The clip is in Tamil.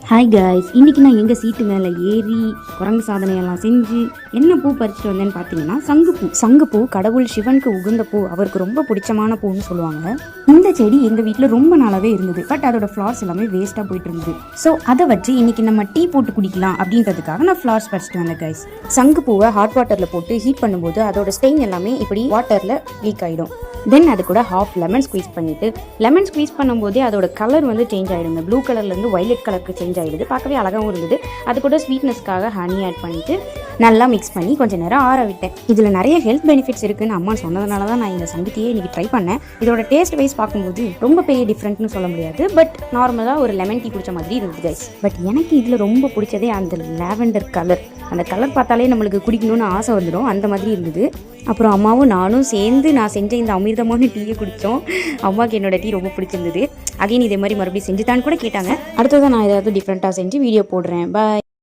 ஹாய் காய்ஸ், இன்றைக்கி நான் எங்கள் சீட்டு மேலே ஏறி குரங்கு சாதனையெல்லாம் செஞ்சு என்ன பூ பறிச்சுட்டு வந்தேன்னு பார்த்தீங்கன்னா சங்குப்பூ. சங்குப்பூ கடவுள் சிவனுக்கு உகந்த பூ, அவருக்கு ரொம்ப பிடிச்சமான பூன்னு சொல்லுவாங்க. இந்த செடி எங்கள் வீட்டில் ரொம்ப நாளாகவே இருந்தது. பட் அதோட ஃப்ளார்ஸ் எல்லாமே வேஸ்ட்டாக போயிட்டு இருந்தது. ஸோ அதை வச்சு இன்றைக்கி நம்ம டீ போட்டு குடிக்கலாம் அப்படின்றதுக்காக நான் ஃப்ளார்ஸ் பறிச்சுட்டு வந்தேன் காய்ஸ். சங்குப்பூவை ஹாட் வாட்டரில் போட்டு ஹீட் பண்ணும்போது அதோட ஸ்டெயின் எல்லாமே இப்படி வாட்டரில் லீக் ஆகிடும். தென் அது கூட ஹாஃப் லெமன் ஸ்குவீஸ் பண்ணிவிட்டு, லெமன் ஸ்குவீஸ் பண்ணும்போதே அதோட கலர் வந்து சேஞ்ச் ஆகிடுங்க. ப்ளூ கலர்லேருந்து வைலட் கலருக்கு சேஞ்ச் ஆகிடுது. பார்க்கவே அழகாகவும் இருந்தது. அது கூட ஸ்வீட்னஸ்க்காக ஹனி ஆட் பண்ணிவிட்டு நல்லா மிக்ஸ் பண்ணி கொஞ்சம் நேரம் ஆற விட்டேன். இதில் நிறைய ஹெல்த் பெனிஃபிட்ஸ் இருக்குன்னு அம்மா சொன்னதுனால தான் நான் இந்த சங்கத்தியே இன்றைக்கி ட்ரை பண்ணேன். இதோட டேஸ்ட் வைஸ் பார்க்கும்போது ரொம்ப பெரிய டிஃப்ரெண்ட்னு சொல்ல முடியாது. பட் நார்மலாக ஒரு லெமன் டீ குடிச்ச மாதிரி இருந்தது கைஸ். பட் எனக்கு இதில் ரொம்ப பிடிச்சதே அந்த லாவெண்டர் கலர். அந்த கலர் பார்த்தாலே நம்மளுக்கு குடிக்கணும்னு ஆசை வந்துடும். அந்த மாதிரி இருந்தது. அப்புறம் அம்மாவும் நானும் சேர்ந்து நான் செஞ்ச இந்த அமிர்தமான டீயை குடித்தோம். அம்மாவுக்கு என்னோட டீ ரொம்ப பிடிச்சிருந்தது. அகைன் இதே மாதிரி மறுபடியும் செஞ்சுதான்னு கூட கேட்டாங்க. அடுத்ததான் நான் ஏதாவது டிஃப்ரெண்ட்டாக செஞ்சு வீடியோ போடுறேன். பாய்.